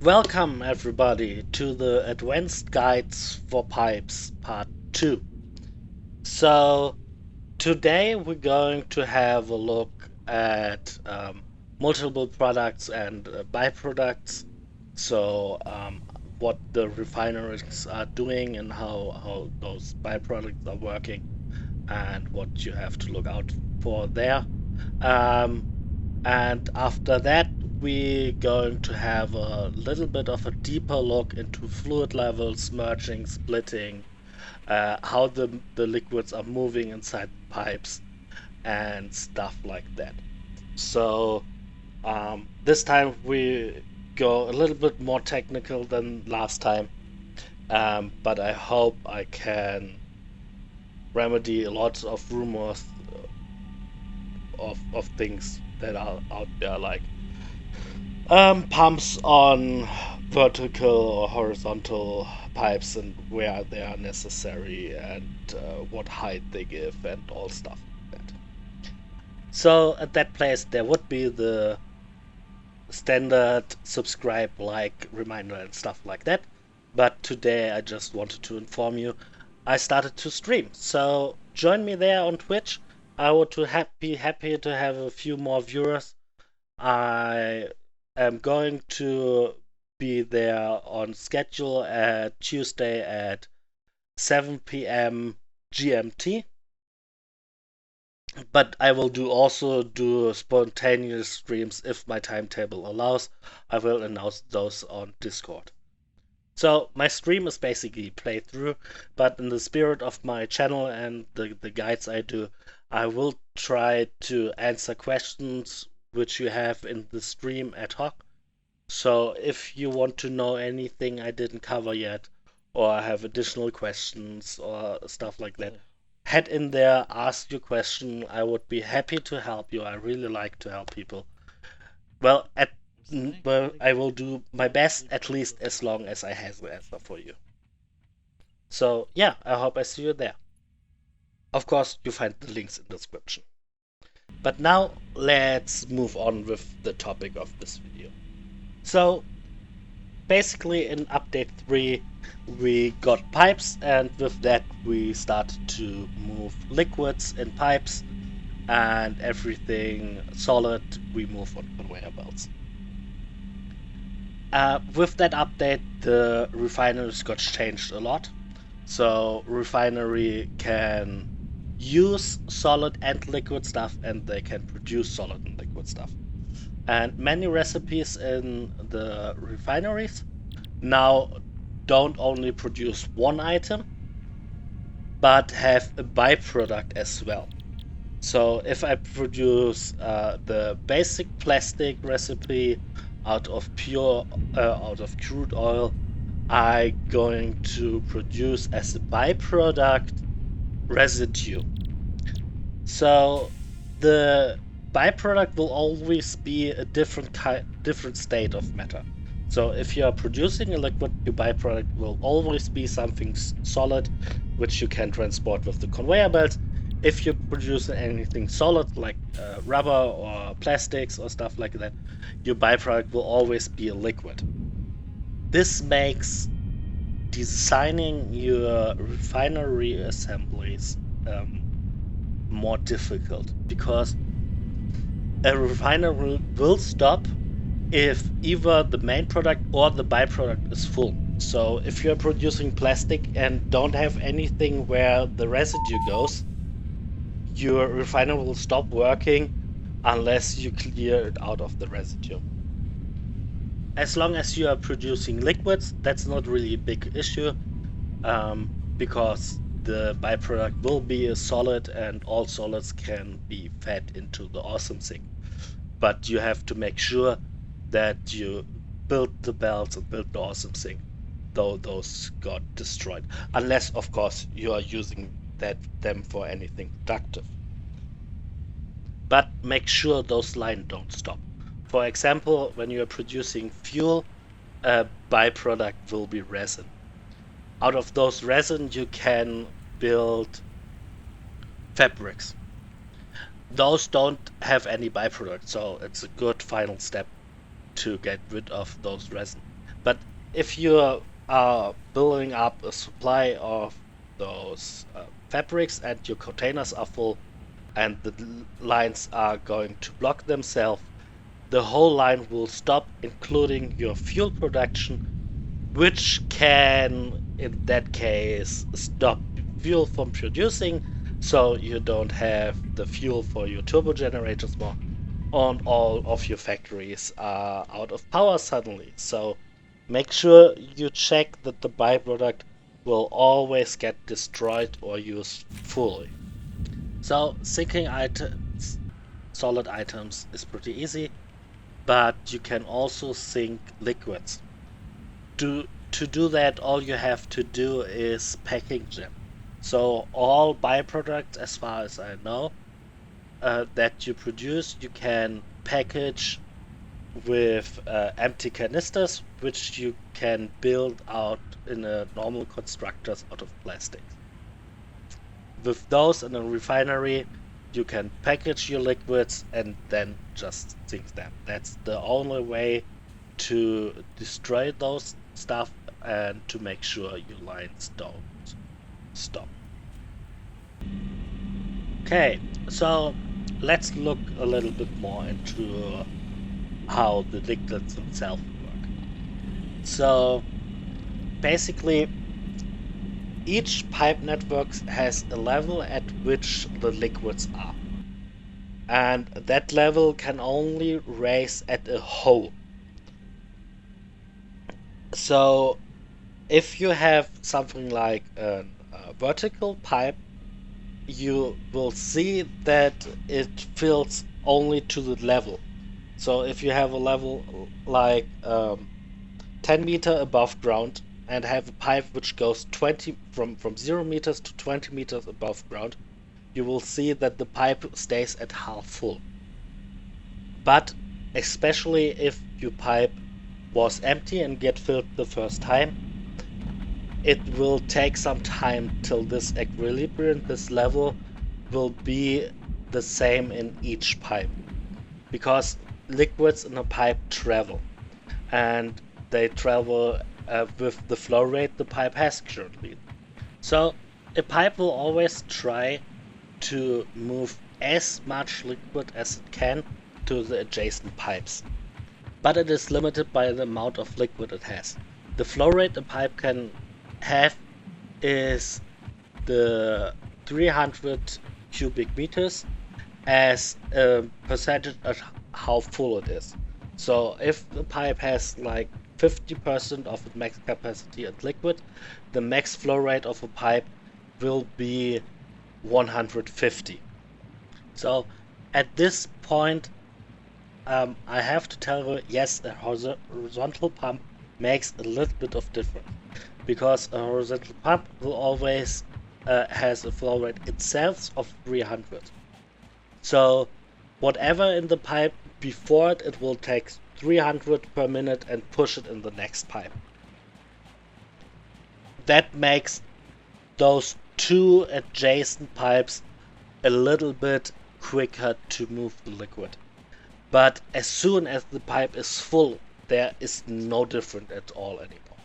Welcome everybody to the Advanced Guides for Pipes Part 2. So today we're going to have a look at multiple products and byproducts. So what the refineries are doing and how those byproducts are working and what you have to look out for there. Um, and after that, we're going to have a little bit of a deeper look into fluid levels, merging, splitting, how the liquids are moving inside pipes, and stuff like that. So this time we go a little bit more technical than last time, but I hope I can remedy a lot of rumors of things that are out there, like pumps on vertical or horizontal pipes and where they are necessary and what height they give and all stuff like that. So at that place there would be the standard subscribe, like, reminder and stuff like that. But today I just wanted to inform you I started to stream. So join me there on Twitch. I would be happy to have a few more viewers. I am going to be there on schedule at Tuesday at 7 p.m. GMT. But I will also do spontaneous streams if my timetable allows. I will announce those on Discord. So my stream is basically playthrough, but in the spirit of my channel and the guides I do, I will try to answer questions which you have in the stream ad hoc. So if you want to know anything I didn't cover yet, or have additional questions or stuff like that, head in there, ask your question. I would be happy to help you. I really like to help people. Well, I will do my best, at least as long as I have the answer for you. So yeah, I hope I see you there. Of course, you find the links in the description. But now let's move on with the topic of this video. So basically in update 3 we got pipes, and with that we started to move liquids in pipes, and everything solid we move on conveyor belts. With that update the refineries got changed a lot. So refinery can use solid and liquid stuff, and they can produce solid and liquid stuff. And many recipes in the refineries now don't only produce one item, but have a byproduct as well. So if I produce the basic plastic recipe out of crude oil, I'm going to produce as a byproduct residue. So the byproduct will always be a different state of matter. So if you are producing a liquid, your byproduct will always be something solid, which you can transport with the conveyor belt. If you produce anything solid, like rubber or plastics or stuff like that, your byproduct will always be a liquid. This makes designing your refinery assemblies more difficult, because a refinery will stop if either the main product or the byproduct is full. So if you're producing plastic and don't have anything where the residue goes, your refinery will stop working unless you clear it out of the residue. As long as you are producing liquids, that's not really a big issue, because the byproduct will be a solid and all solids can be fed into the awesome sink. But you have to make sure that you build the belts and build the awesome sink, though those got destroyed. Unless, of course, you are using them for anything productive. But make sure those lines don't stop. For example, when you are producing fuel, a byproduct will be resin. Out of those resin you can build fabrics. Those don't have any byproduct, so it's a good final step to get rid of those resin. But if you are building up a supply of those fabrics and your containers are full and the lines are going to block themselves, the whole line will stop, including your fuel production, which can, in that case, stop fuel from producing, so you don't have the fuel for your turbo generators more, and all of your factories are out of power suddenly. So make sure you check that the byproduct will always get destroyed or used fully. So sinking items, solid items is pretty easy, but you can also sink liquids. To do that, all you have to do is packing them. So all byproducts, as far as I know, that you produce, you can package with empty canisters, which you can build out in a normal constructors out of plastics. With those in a refinery, you can package your liquids and then just sink them. That's the only way to destroy those stuff and to make sure your lines don't stop. Okay, so let's look a little bit more into how the dictats themselves work. So basically, each pipe network has a level at which the liquids are. And that level can only raise at a hole. So if you have something like a vertical pipe, you will see that it fills only to the level. So if you have a level like 10 meter above ground and have a pipe which goes 20 from 0 meters to 20 meters above ground, you will see that the pipe stays at half full. But especially if your pipe was empty and get filled the first time, it will take some time till this equilibrium, this level, will be the same in each pipe. Because liquids in a pipe travel, and they travel with the flow rate the pipe has currently. So a pipe will always try to move as much liquid as it can to the adjacent pipes. But it is limited by the amount of liquid it has. The flow rate a pipe can have is the 300 cubic meters as a percentage of how full it is. So if the pipe has like 50% of its max capacity in liquid, the max flow rate of a pipe will be 150. So at this point, I have to tell you, yes, a horizontal pump makes a little bit of difference, because a horizontal pump will always has a flow rate itself of 300. So whatever in the pipe before it, it will take 300 per minute and push it in the next pipe. That makes those two adjacent pipes a little bit quicker to move the liquid. But as soon as the pipe is full, there is no different at all anymore.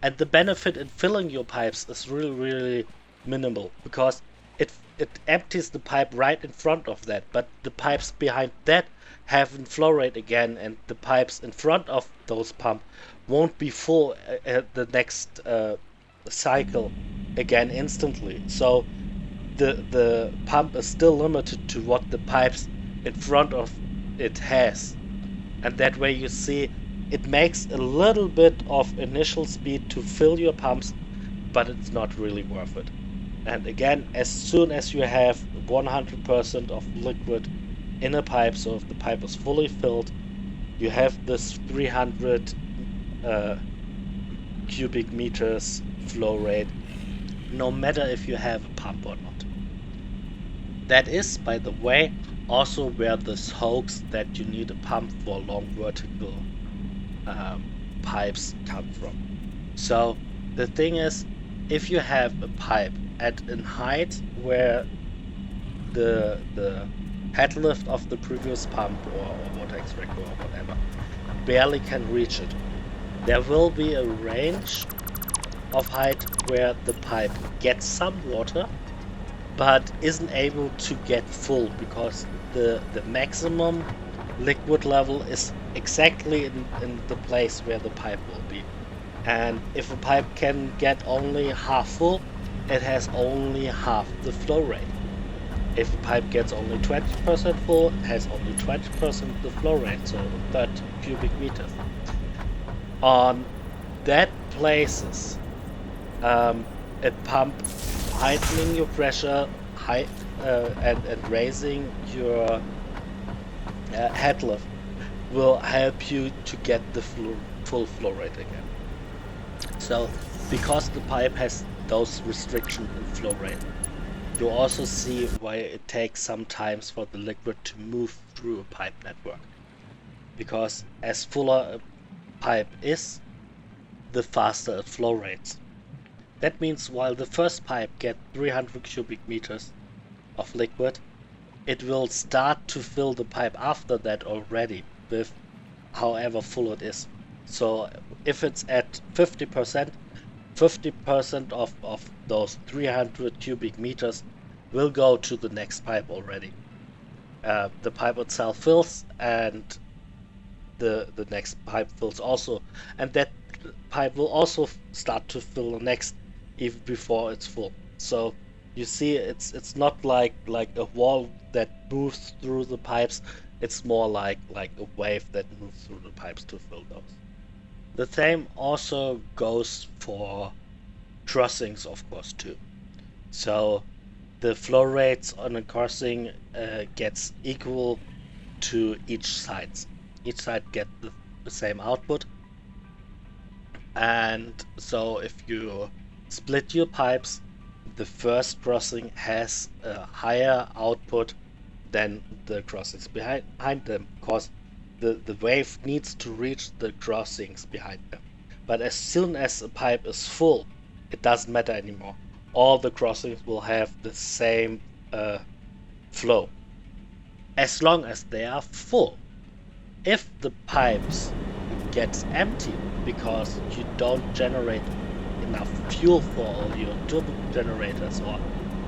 And the benefit in filling your pipes is really minimal, because it empties the pipe right in front of that, but the pipes behind that have a flow rate again, and the pipes in front of those pumps won't be full at the next cycle again instantly. So the pump is still limited to what the pipes in front of it has, and that way you see it makes a little bit of initial speed to fill your pumps, but it's not really worth it. And again, as soon as you have 100% of liquid in a pipe, so if the pipe is fully filled, you have this 300 cubic meters flow rate, no matter if you have a pump or not. That is, by the way, also where this hoax that you need a pump for long vertical pipes come from. So the thing is, if you have a pipe at a height where the head lift of the previous pump or water extractor or whatever barely can reach it, There will be a range of height where the pipe gets some water, but isn't able to get full because the maximum liquid level is exactly in the place where the pipe will be. And if a pipe can get only half full, it has only half the flow rate. If a pipe gets only 20% full, it has only 20% the flow rate, so 30 cubic meters. On that places, a pump heightening your pressure and raising your head lift will help you to get the full flow rate again. So, because the pipe has those restrictions in flow rate, you also see why it takes some time for the liquid to move through a pipe network. Because as fuller a pipe is, the faster it flow rates. That means while the first pipe gets 300 cubic meters of liquid, it will start to fill the pipe after that already with however full it is. So if it's at 50%, 50% of those 300 cubic meters will go to the next pipe already. The pipe itself fills and the next pipe fills also, and that pipe will also start to fill the next even before it's full. So you see, it's not like a wall that moves through the pipes. It's more like a wave that moves through the pipes to fill those. The same also goes for crossings, of course, too. So the flow rates on a crossing gets equal to each side. Each side gets the same output. And so if you split your pipes, the first crossing has a higher output than the crossings behind them, because the wave needs to reach the crossings behind them. But as soon as a pipe is full, it doesn't matter anymore. All the crossings will have the same flow, as long as they are full. If the pipes gets empty because you don't generate enough fuel for all your turbo generators or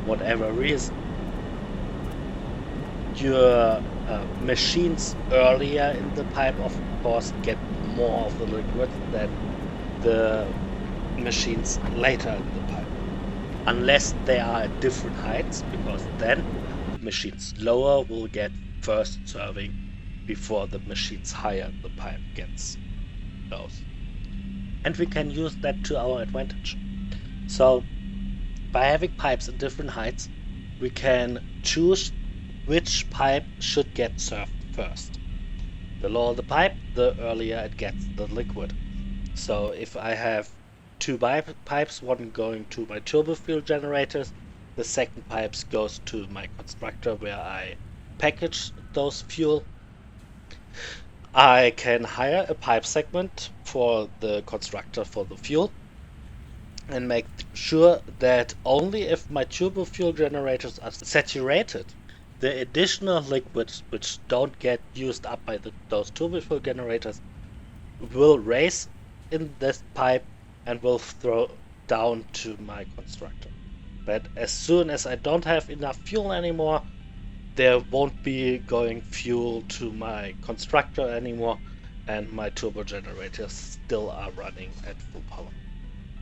whatever reason, your machines earlier in the pipe of course get more of the liquid than the machines later in the pipe, unless they are at different heights, because then the machines lower will get first serving before the machines higher in the pipe gets those. And we can use that to our advantage. So by having pipes at different heights, we can choose which pipe should get served first. The lower the pipe, the earlier it gets the liquid. So if I have two pipes, one going to my turbo fuel generators, the second pipes goes to my constructor where I package those fuel. I can hire a pipe segment for the constructor for the fuel and make sure that only if my turbo fuel generators are saturated, the additional liquids which don't get used up by those turbo fuel generators will raise in this pipe and will throw down to my constructor. But as soon as I don't have enough fuel anymore, there won't be going fuel to my constructor anymore, and my turbo generators still are running at full power.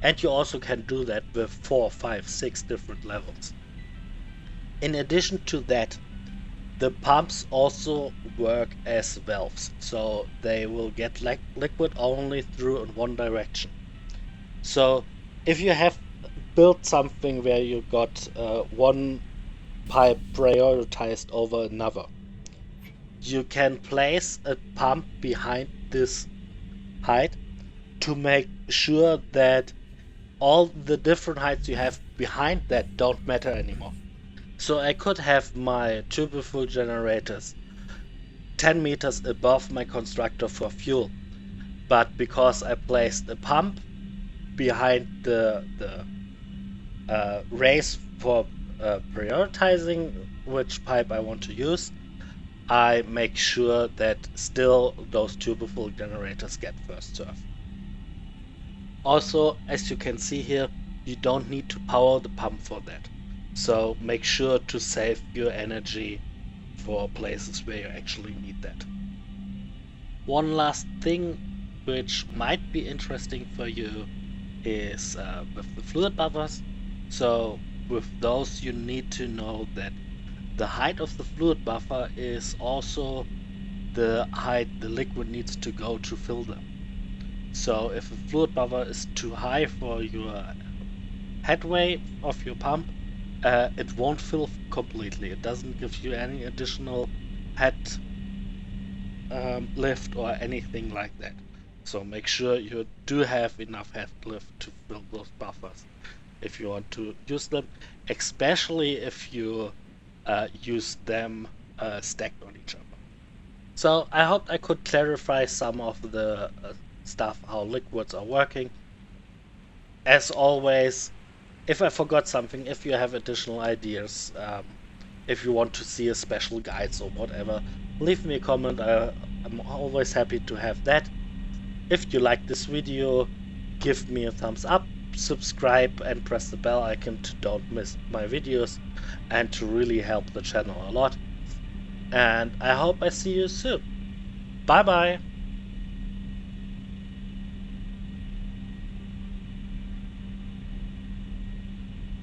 And you also can do that with 4, 5, 6 different levels. In addition to that, the pumps also work as valves, so they will get liquid only through in one direction. So if you have built something where you got one pipe prioritized over another, you can place a pump behind this height to make sure that all the different heights you have behind that don't matter anymore. So I could have my turbo fuel generators 10 meters above my constructor for fuel, but because I placed a pump behind the race for prioritizing which pipe I want to use, I make sure that still those turbo fuel generators get first serve. Also, as you can see here, you don't need to power the pump for that. So make sure to save your energy for places where you actually need that. One last thing which might be interesting for you is with the fluid buffers. So with those you need to know that the height of the fluid buffer is also the height the liquid needs to go to fill them. So if a fluid buffer is too high for your headway of your pump, it won't fill completely. It doesn't give you any additional head lift or anything like that. So make sure you do have enough head lift to fill those buffers if you want to use them, especially if you use them stacked on each other. So I hope I could clarify some of the stuff, how liquids are working. As always, if I forgot something, if you have additional ideas, if you want to see a special guides or whatever, leave me a comment. I'm always happy to have that. If you like this video, give me a thumbs up, subscribe and press the bell icon to don't miss my videos and to really help the channel a lot. And I hope I see you soon. Bye bye!